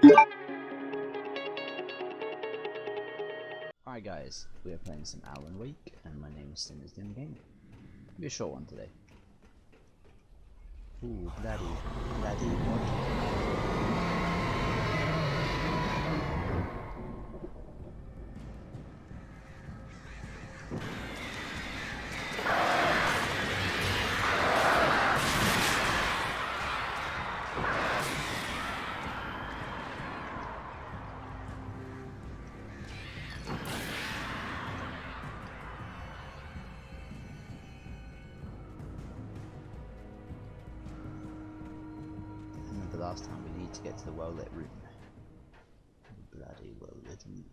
Alright guys, we are playing some Alan Wake, and my name is Sinners in the game. Be a short one today. Ooh, bloody what? Last time we need to get to the well-lit room. Bloody well-lit room.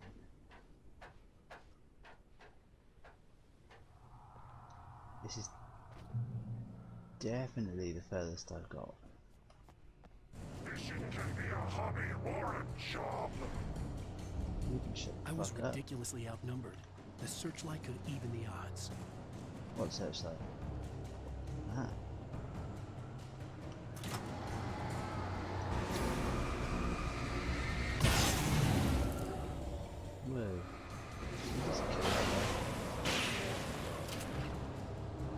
This is definitely the furthest I've got. Fishing can be a hobby or a job. You can shut the I was fuck up. ridiculously outnumbered. The searchlight could even the odds. What searchlight? Ah. Whoa. You just killed that guy.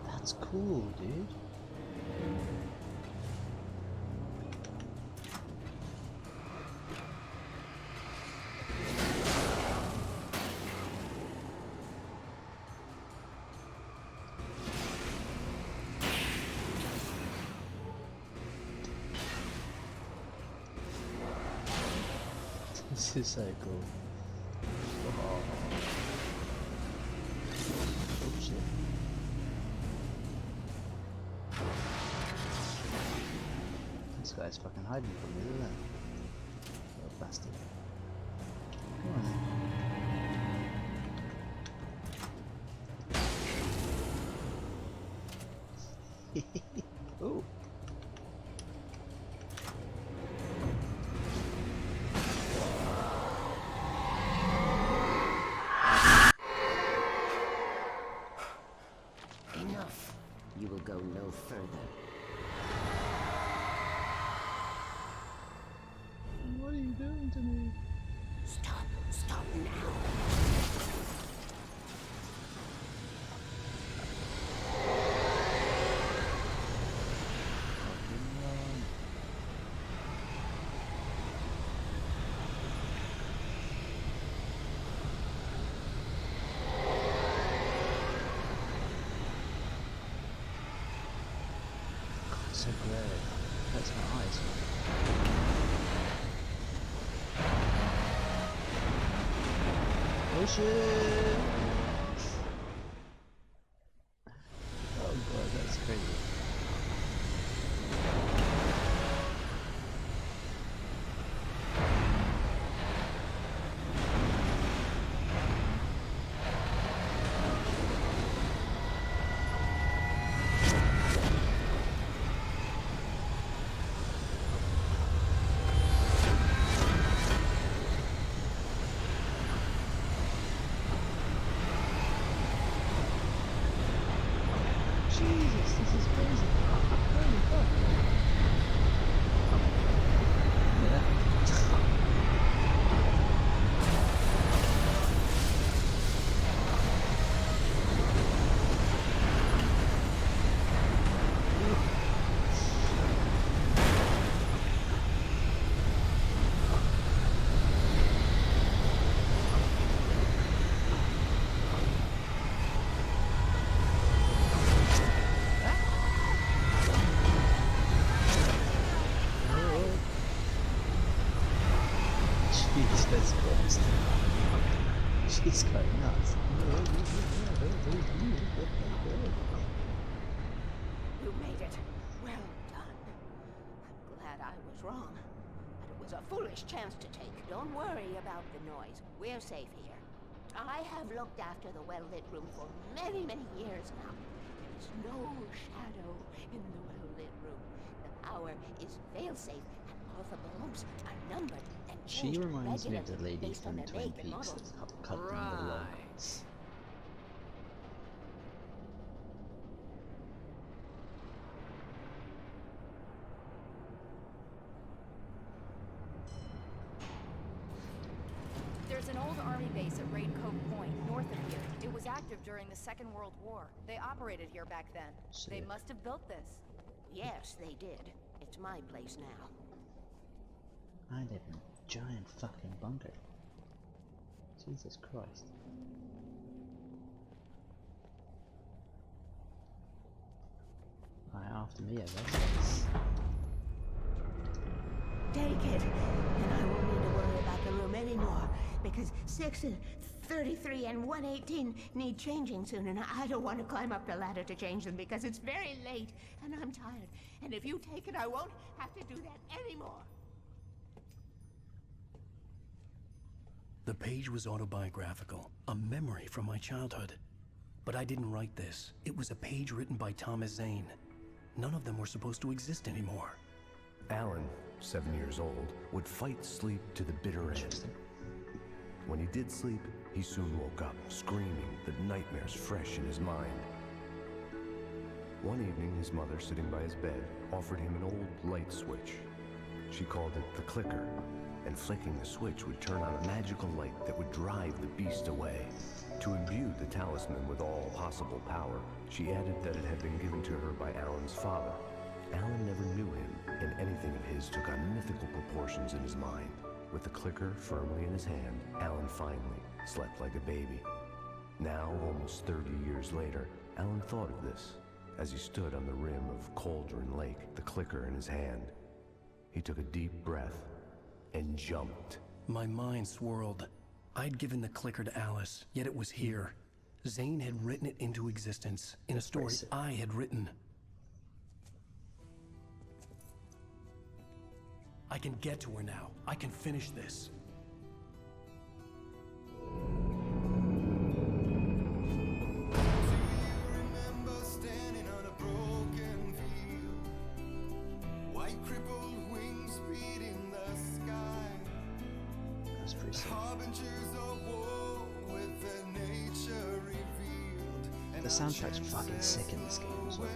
That's cool, dude. This is so cool. Oh, oh shit. This guy's fucking hiding from me, isn't it? Little bastard. Come on. Ooh. Enough. You will go no further. What are you doing to me? Stop. Stop now. So glad. Hurts my eyes. Oh shit! Oh god, that's crazy. Jesus, this is crazy. Holy fuck. Yeah. Jesus Christ. She's going nuts. You made it. Well done. I'm glad I was wrong. But it was a foolish chance to take. Don't worry about the noise. We're safe here. I have looked after the well-lit room for many, many years now. There is no shadow in the well-lit room. The power is fail-safe, and all the bulbs are numbered and She changed reminds me of the regularly lady based on from their Twin make and Peaks model. that's cut them the logs. base at Raincoat Point, north of here. It was active during the Second World War. They operated here back then. They Sick. must have built this. Yes, they did. It's my place now. I live in a giant fucking bunker. Jesus Christ. Right, after me, I guess. Take it, and I won't need to worry about the room anymore, because 6 and 33 and 118 need changing soon, and I don't want to climb up the ladder to change them because it's very late, and I'm tired. And if you take it, I won't have to do that anymore. The page was autobiographical, a memory from my childhood. But I didn't write this. It was a page written by Thomas Zane. None of them were supposed to exist anymore. Alan, 7 years old, would fight sleep to the bitter end. When he did sleep, he soon woke up, screaming, the nightmares fresh in his mind. One evening, his mother, sitting by his bed, offered him an old light switch. She called it the clicker, and flicking the switch would turn on a magical light that would drive the beast away. To imbue the talisman with all possible power, she added that it had been given to her by Alan's father. Alan never knew him, and anything of his took on mythical proportions in his mind. With the clicker firmly in his hand, Alan finally slept like a baby. Now, almost 30 years later, Alan thought of this as he stood on the rim of Cauldron Lake, the clicker in his hand. He took a deep breath and jumped. My mind swirled. I'd given the clicker to Alice, yet it was here. Zane had written it into existence in a story I had written. I can get to her now. I can finish this. That's pretty sick. The soundtrack's fucking sick in this game as well.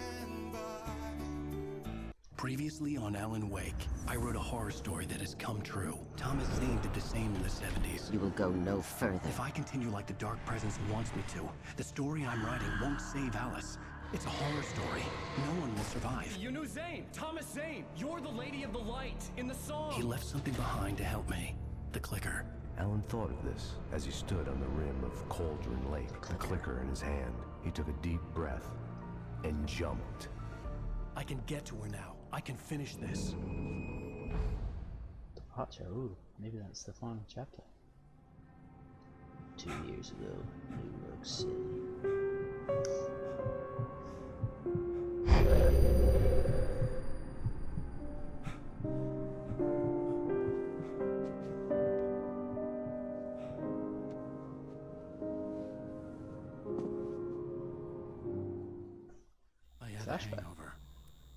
Previously on Alan Wake, I wrote a horror story that has come true. Thomas Zane did the same in the 70s. You will go no further. If I continue like the Dark Presence wants me to, the story I'm writing won't save Alice. It's a horror story. No one will survive. You knew Zane! Thomas Zane! You're the Lady of the Light in the song! He left something behind to help me. The clicker. Alan thought of this as he stood on the rim of Cauldron Lake, the clicker in his hand. He took a deep breath and jumped. I can get to her now. I can finish this. Departure, ooh, maybe that's the final chapter. 2 years ago, New York City. I had a hangover.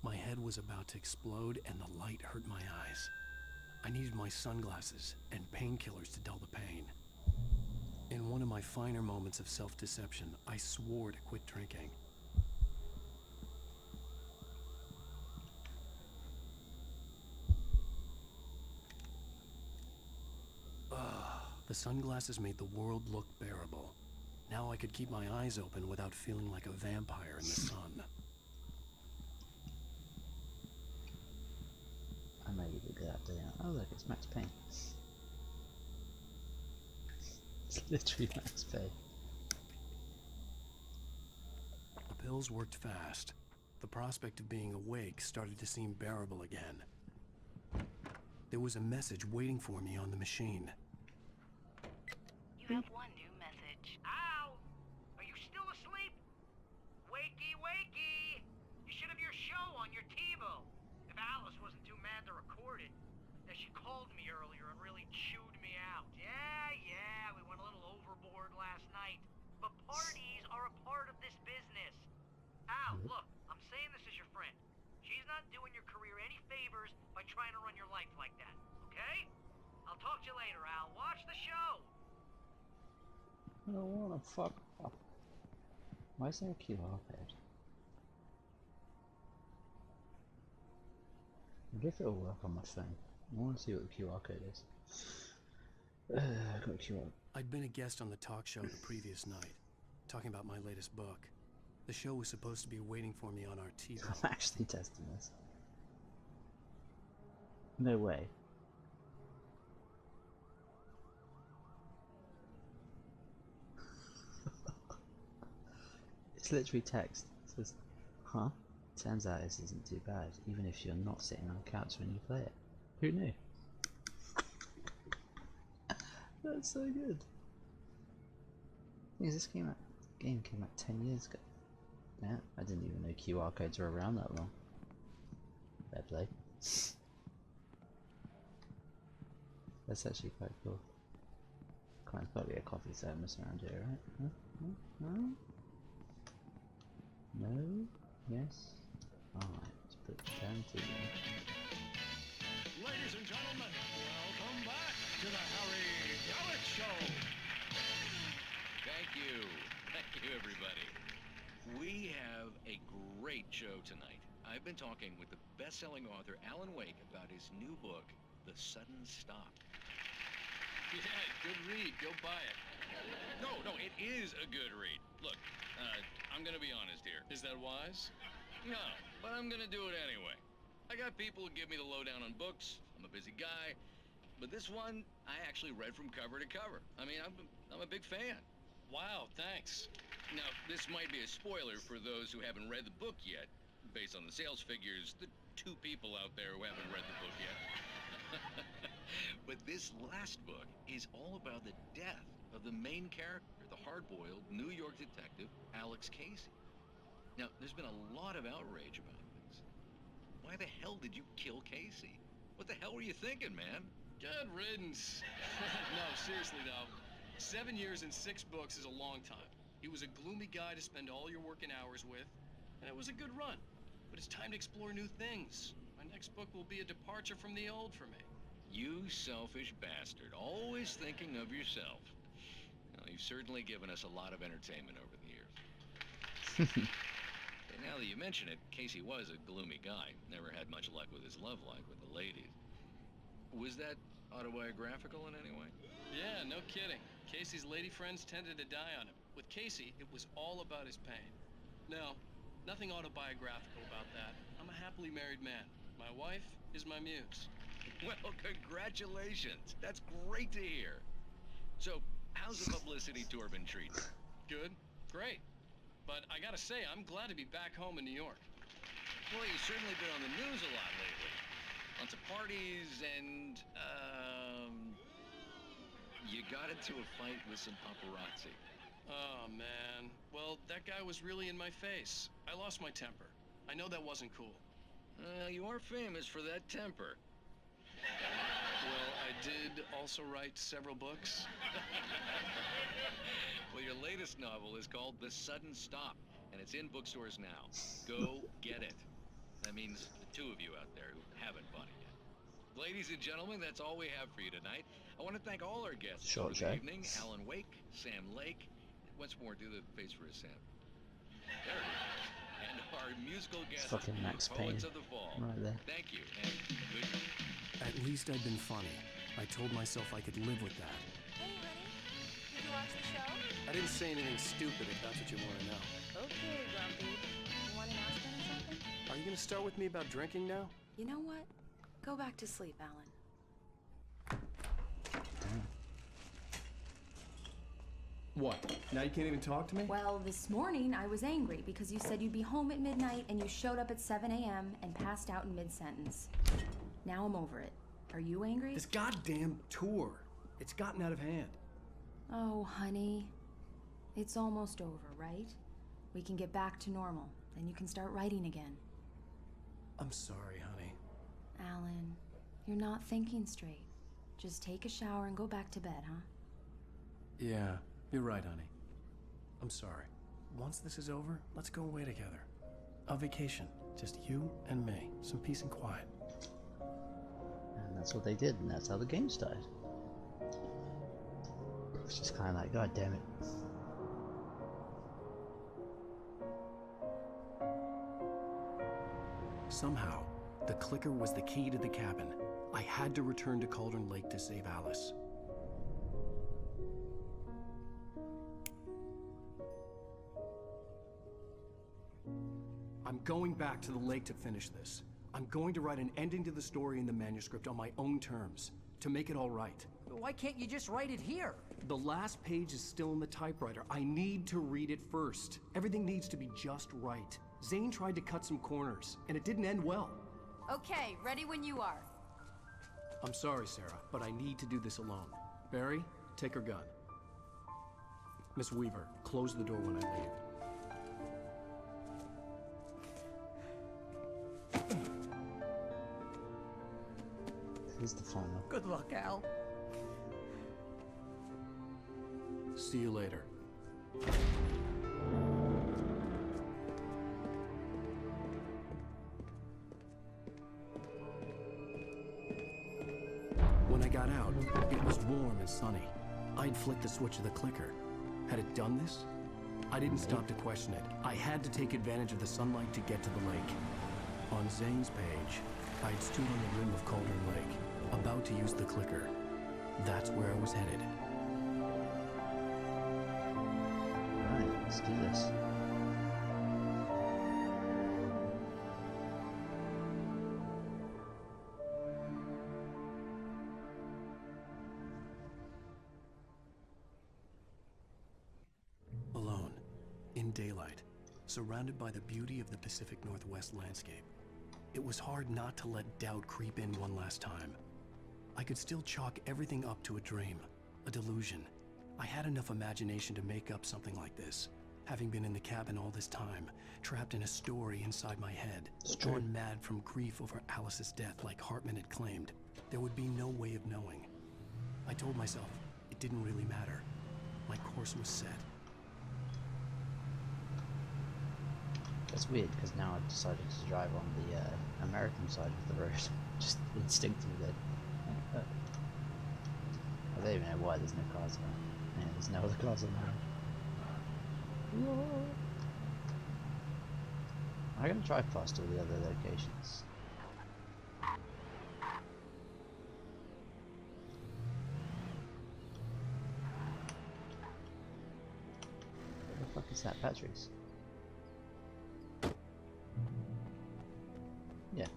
My head was about to explode and the light hurt my eyes. I needed my sunglasses and painkillers to dull the pain. In one of my finer moments of self-deception, I swore to quit drinking. The sunglasses made the world look bearable. Now I could keep my eyes open without feeling like a vampire in the sun. I may even go out there. Oh look, it's Max Payne. It's literally Max Payne. The pills worked fast. The prospect of being awake started to seem bearable again. There was a message waiting for me on the machine. You have one new message. Ow! Are you still asleep? Wakey, wakey! You should have your show on your TiVo. If Alice wasn't too mad to record it. Now, she called me earlier and really chewed me out. Yeah, we went a little overboard last night. But parties are a part of this business. Al, look, I'm saying this as your friend. She's not doing your career any favors by trying to run your life like that, okay? I'll talk to you later, Al. Watch the show! I don't wanna fuck up. Why is there a QR code? I wonder if it'll work on my phone. I wanna see what the QR code is. Got QR. I'd been a guest on the talk show the previous night, talking about my latest book. The show was supposed to be waiting for me on our TV. I'm actually testing this. No way. It's literally text. It says, huh? Turns out this isn't too bad, even if you're not sitting on the couch when you play it. Who knew? That's so good. Yeah, this game came out 10 years ago. Yeah, I didn't even know QR codes were around that long. Fair play. That's actually quite cool. There's probably a coffee service around here, right? No? No? Yes? Alright, let's put down to you. Ladies and gentlemen, welcome back to the Harry Gallic Show. Thank you, everybody. We have a great show tonight. I've been talking with the best-selling author Alan Wake about his new book, The Sudden Stop. Yeah, good read. Go buy it. No, it is a good read. Look, I'm gonna be honest here. Is that wise? No, but I'm gonna do it anyway. I got people who give me the lowdown on books. I'm a busy guy. But this one, I actually read from cover to cover. I mean, I'm a big fan. Wow, thanks. Now, this might be a spoiler for those who haven't read the book yet. Based on the sales figures, the 2 people out there who haven't read the book yet. But this last book is all about the death of the main character, the hard-boiled New York detective, Alex Casey. Now, there's been a lot of outrage about this. Why the hell did you kill Casey? What the hell were you thinking, man? Good riddance. No, seriously though. 7 years and 6 books is a long time. He was a gloomy guy to spend all your working hours with, and it was a good run. But it's time to explore new things. My next book will be a departure from the old for me. You selfish bastard, always thinking of yourself. Well, you've certainly given us a lot of entertainment over the years. And now that you mention it, Casey was a gloomy guy. Never had much luck with his love life with the ladies. Was that autobiographical in any way? Yeah, no kidding. Casey's lady friends tended to die on him. With Casey, it was all about his pain. No, nothing autobiographical about that. I'm a happily married man. My wife is my muse. Well, congratulations. That's great to hear. So, how's the publicity tour been treating you? Good, great. But I gotta say, I'm glad to be back home in New York. Well, you've certainly been on the news a lot lately. Lots of parties and, you got into a fight with some paparazzi. Oh, man. Well, that guy was really in my face. I lost my temper. I know that wasn't cool. You are famous for that temper. Well, I did also write several books. Well, your latest novel is called The Sudden Stop, and it's in bookstores now. Go get it. That means the 2 of you out there who haven't bought it yet. Ladies and gentlemen, that's all we have for you tonight. I want to thank all our guests for the evening. Alan Wake, Sam Lake. Once more, do the face for a Sam. There it is. And our musical guests, fucking Max Poets Payne. of the Fall. Right there. Thank you, and good night. At least I'd been funny. I told myself I could live with that. Hey, honey. Did you watch the show? I didn't say anything stupid if that's what you want to know. Okay, Grumpy. You want an aspirin or something? Are you gonna start with me about drinking now? You know what? Go back to sleep, Alan. What? Now you can't even talk to me? Well, this morning I was angry because you said you'd be home at midnight and you showed up at 7 a.m. and passed out in mid-sentence. Now I'm over it. Are you angry? This goddamn tour. It's gotten out of hand. Oh, honey. It's almost over, right? We can get back to normal. Then you can start writing again. I'm sorry, honey. Alan, you're not thinking straight. Just take a shower and go back to bed, huh? Yeah, you're right, honey. I'm sorry. Once this is over, let's go away together. A vacation. Just you and me. Some peace and quiet. And that's what they did, and that's how the game started. It's just kind of like, god damn it. Somehow, the clicker was the key to the cabin. I had to return to Cauldron Lake to save Alice. going back to the lake to finish this. I'm going to write an ending to the story in the manuscript on my own terms, to make it all right. Why can't you just write it here? The last page is still in the typewriter. I need to read it first. Everything needs to be just right. Zane tried to cut some corners, and it didn't end well. Okay, ready when you are. I'm sorry, Sarah, but I need to do this alone. Barry, take her gun. Miss Weaver, close the door when I leave. Here's the final. Good luck, Al. See you later. When I got out, it was warm and sunny. I'd flicked the switch of the clicker. Had it done this? I didn't stop to question it. I had to take advantage of the sunlight to get to the lake. On Zane's page, I'd stood on the rim of Cauldron Lake, about to use the clicker. That's where I was headed. Right, let's do this. Alone, in daylight, surrounded by the beauty of the Pacific Northwest landscape. It was hard not to let doubt creep in one last time. I could still chalk everything up to a dream, a delusion. I had enough imagination to make up something like this, having been in the cabin all this time, trapped in a story inside my head, gone mad from grief over Alice's death like Hartman had claimed. There would be no way of knowing. I told myself it didn't really matter. My course was set. That's weird because now I've decided to drive on the American side of the road, just instinctively. I don't even know why there's no cars around. Yeah, there's no other cars around. I'm gonna drive past all the other locations. What the fuck is that? Batteries? Yeah.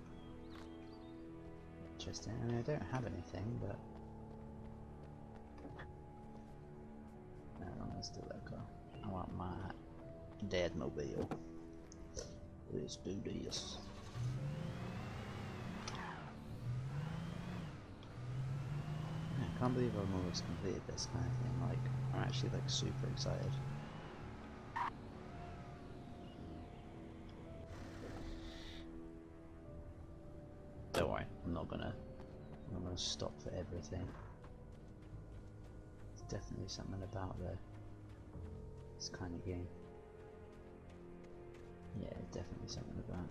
Interesting. I mean, I don't have anything, but no, I'm gonna steal that car. I want my Dadmobile. Let's do this. I can't believe I've almost completed this kind of thing. Like, I'm actually like super excited. Don't worry, I'm not gonna stop for everything. There's definitely something about this kind of game. Yeah, definitely something about.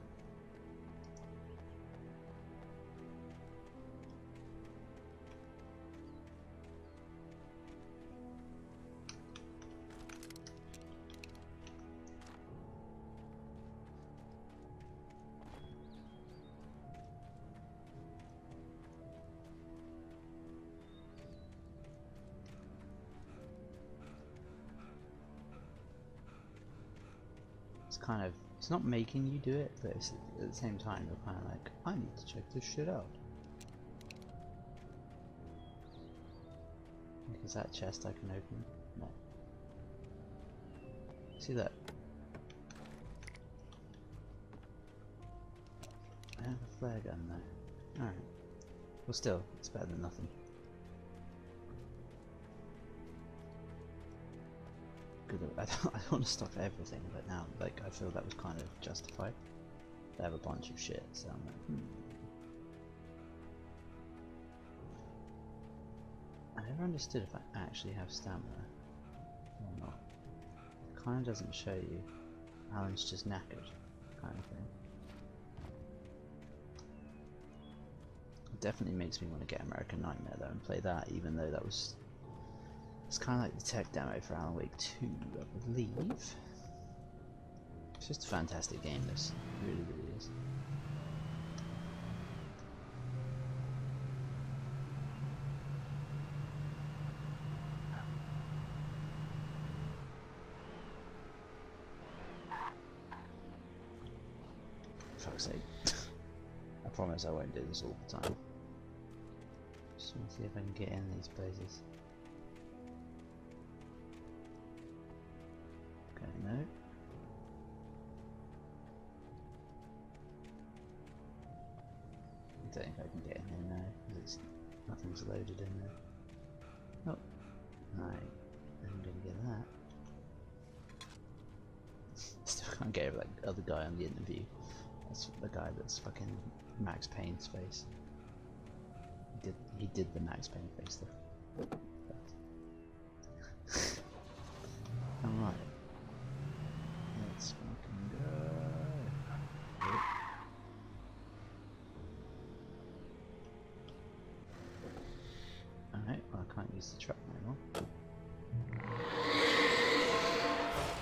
Kind of, it's not making you do it, but it's, at the same time you're kind of like, I need to check this shit out. Is that chest I can open? No. See that? I have a flare gun though. Alright. Well, still, it's better than nothing. I don't want to stop everything, but now, like, I feel that was kind of justified. They have a bunch of shit, so I'm like, I never understood if I actually have stamina or not. It kind of doesn't show you. Alan's just knackered, kind of thing. It definitely makes me want to get American Nightmare though and play that, even though that was. It's kind of like the tech demo for Alan Wake 2, I believe. It's just a fantastic game, this. It really, really is. fuck's sake. I promise I won't do this all the time. Just want to see if I can get in these places. Okay, no. I don't think I can get in there now, because nothing's loaded in there. Oh, right. I'm gonna get that. Still can't get that other guy on the interview. That's the guy that's fucking Max Payne's face. He did the Max Payne face though. Alright. Let's fucking go. Oh. Alright, well I can't use the truck anymore.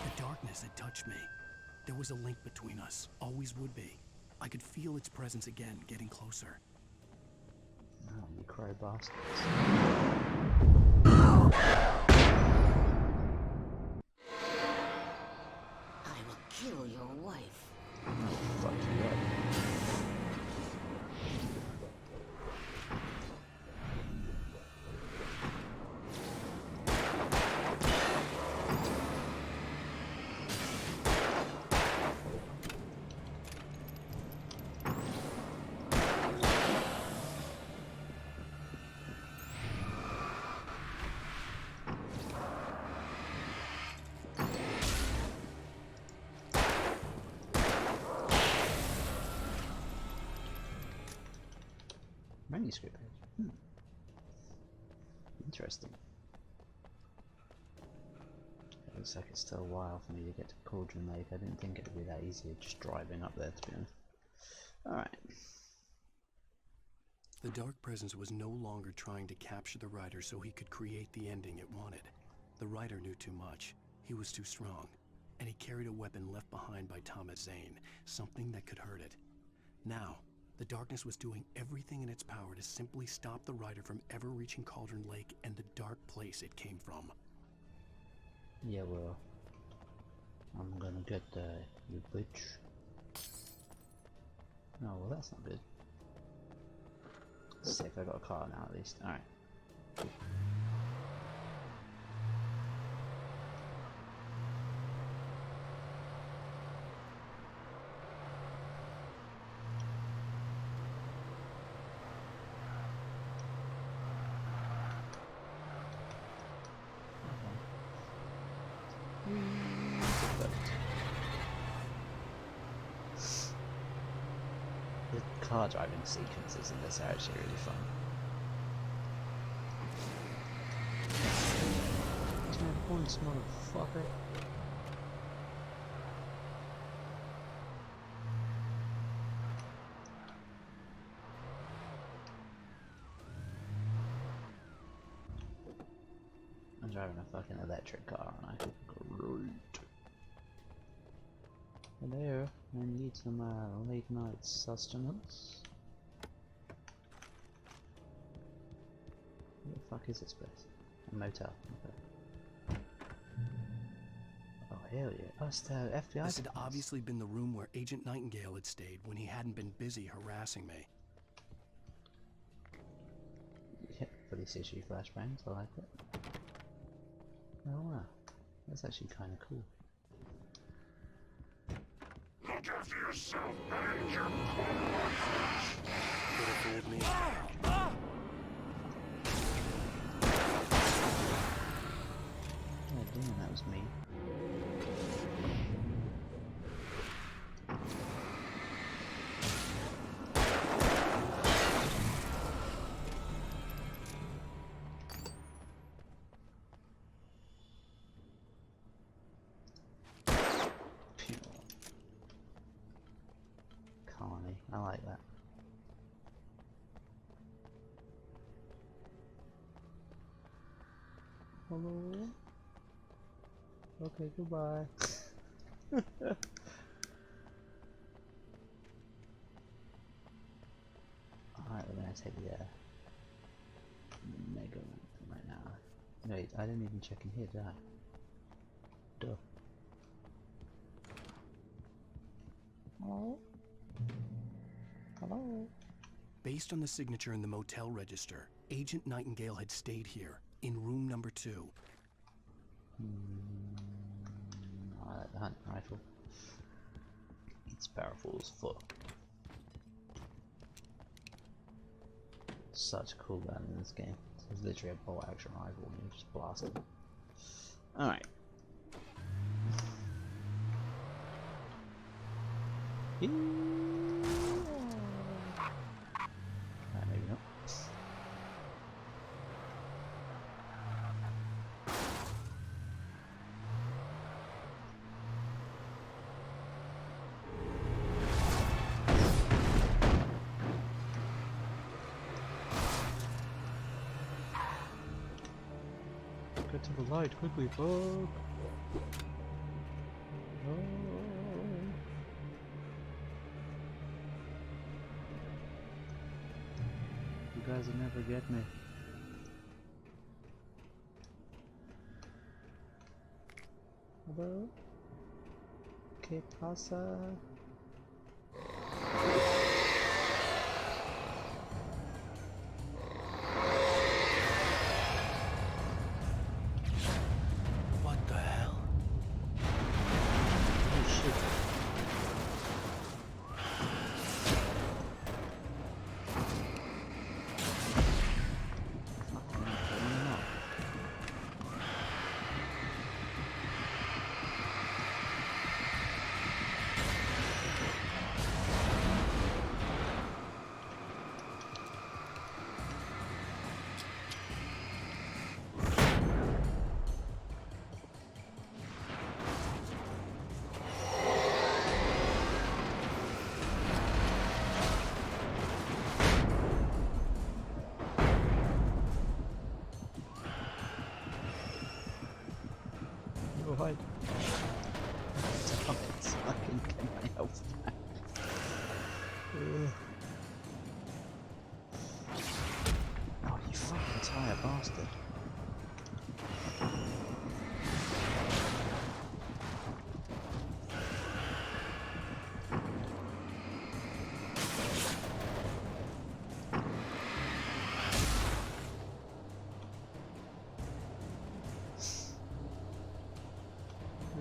The darkness had touched me. There was a link between us, always would be. I could feel its presence again, getting closer. Oh, you crow bastards. I will kill your wife. Oh, fuck you up. Manuscript page. Interesting. It looks like it's still a while for me to get to Cauldron Lake. I didn't think it would be that easy just driving up there, to be honest. Alright. The dark presence was no longer trying to capture the writer so he could create the ending it wanted. The writer knew too much. He was too strong. And he carried a weapon left behind by Thomas Zane, something that could hurt it. Now, the darkness was doing everything in its power to simply stop the writer from ever reaching Cauldron Lake and the dark place it came from. Yeah, well, I'm gonna get you bitch. Oh, well, that's not good. Sick, I got a car now at least. Alright. The car driving sequences in this are actually really fun. There's no points, motherfucker. I'm driving a fucking electric car, aren't I? Great. Hello, I need some late night sustenance. What the fuck is this place? A motel. Okay. Oh hell yeah! Oh, it's the FBI. This had obviously been the room where Agent Nightingale had stayed when he hadn't been busy harassing me. Yeah, police issue flashbangs. I like it. Oh wow, that's actually kind of cool. Look after yourself and your Could have fooled me. Yeah, damn, that was me. Colony, I like that. Hello? Okay, goodbye. Alright, we're gonna take the Mega right now. Wait, I didn't even check in here, did I? Duh. Oh. Based on the signature in the motel register, Agent Nightingale had stayed here, in room number 2. I like the hunting rifle. It's powerful as fuck. Such a cool gun in this game. It's literally a bolt action rifle and you just blast it. Alright. Maybe not. Get to the light quickly, fuck! No. You guys will never get me. Hello? ¿Qué pasa? What the hell? Oh shit. Go hide. Damn it, so I can get my health back. Oh, you fucking tired bastard.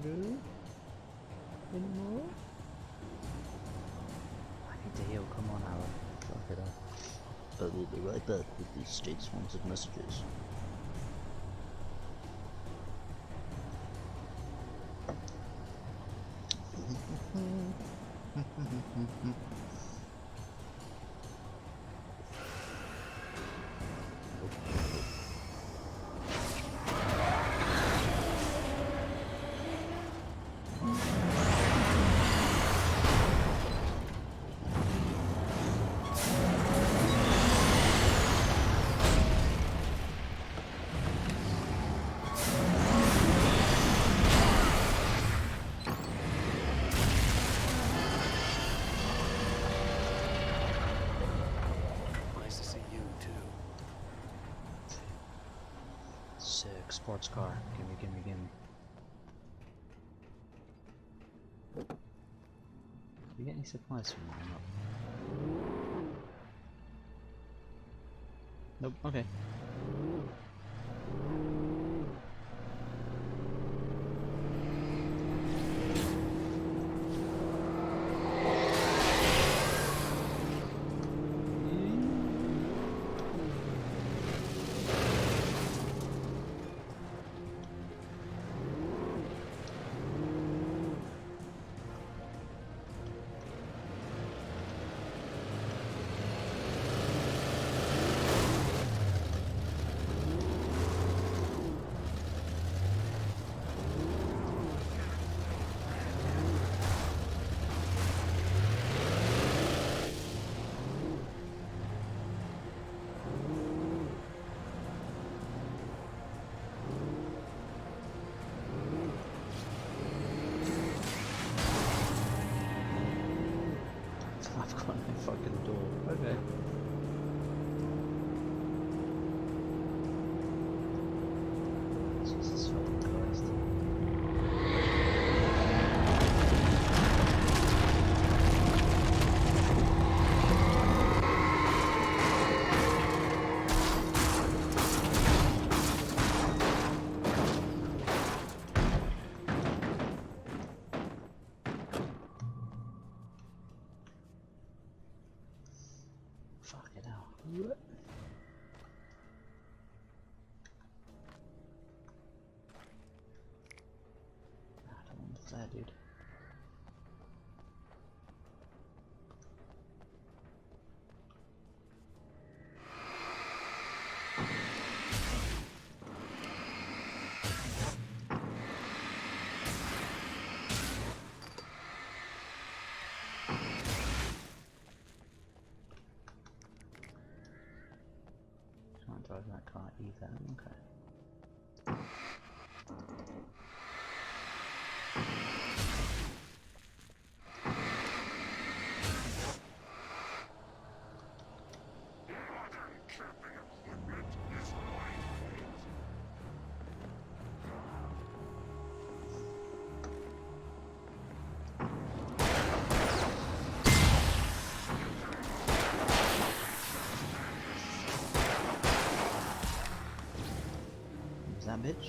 Hello? Anymore? I need to heal, come on Alan. Fuck it up. But we'll be right back with these state-sponsored messages. Nice to see you, too. Sick sports car. Gimme, gimme, gimme. Did we get any supplies from that or not? Nope, okay. I've got no fucking door. Okay. Jesus fucking Christ. Fucking hell. I don't want the flare, dude. Can't drive that car either, okay. Modern camping equipment is lightweight. Who's that bitch?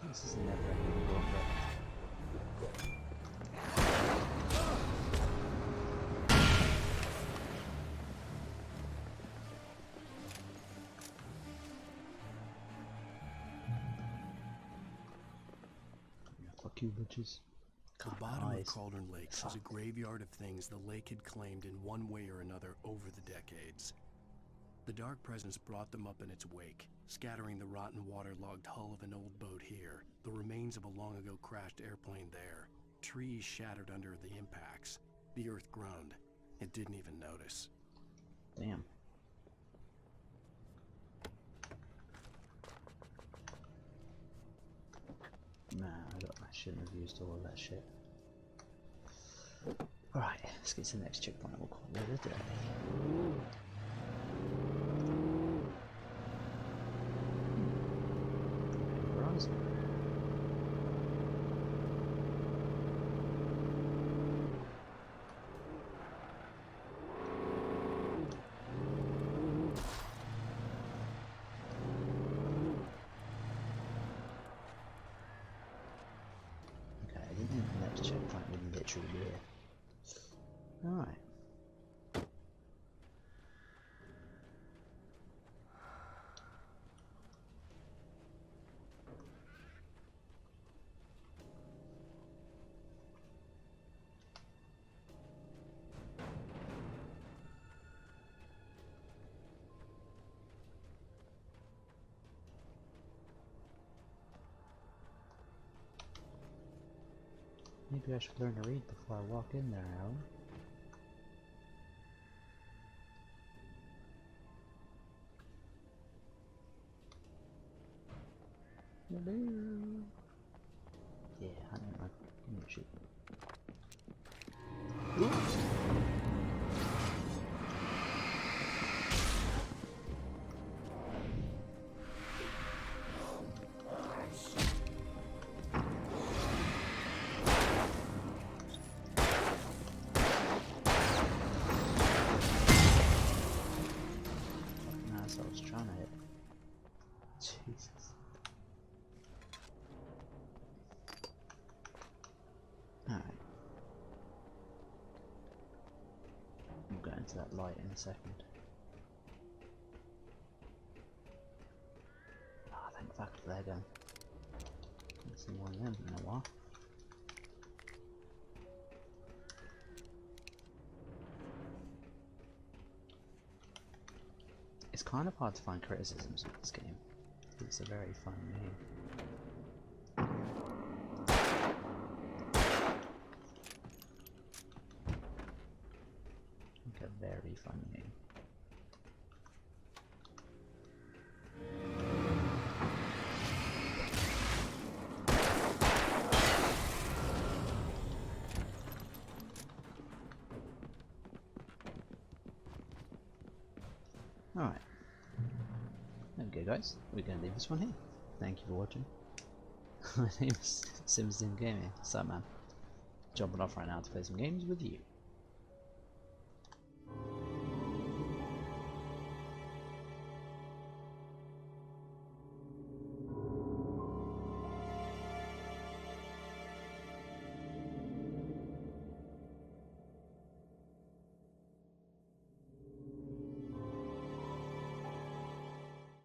This is never ending combat. Fuck you, bitches. The bottom of Cauldron Lake was a graveyard of things the lake had claimed in one way or another over the decades. The Dark Presence brought them up in its wake, scattering the rotten waterlogged hull of an old boat here, the remains of a long-ago crashed airplane there, trees shattered under the impacts. The earth groaned. It didn't even notice. Damn. Nah, I shouldn't have used all of that shit. Alright, let's get to the next checkpoint and we'll call it a day. Horizon. Okay, I didn't think the next checkpoint would literally be here. Alright. Maybe I should learn to read before I walk in there, Alan. Yeah, I don't know. Give me a shoot. Fucking assholes trying to hit. Jesus. Alright. We'll go into that light in a second. Oh, thank Fuck Lego. Haven't seen one of them in a while. It's kind of hard to find criticisms with this game. It's a very fun game. Like a very fun game. Alright. There we go, guys. We're going to leave this one here. Thank you for watching. My name is Simsdim Gaming. What's up, man? Jumping off right now to play some games with you.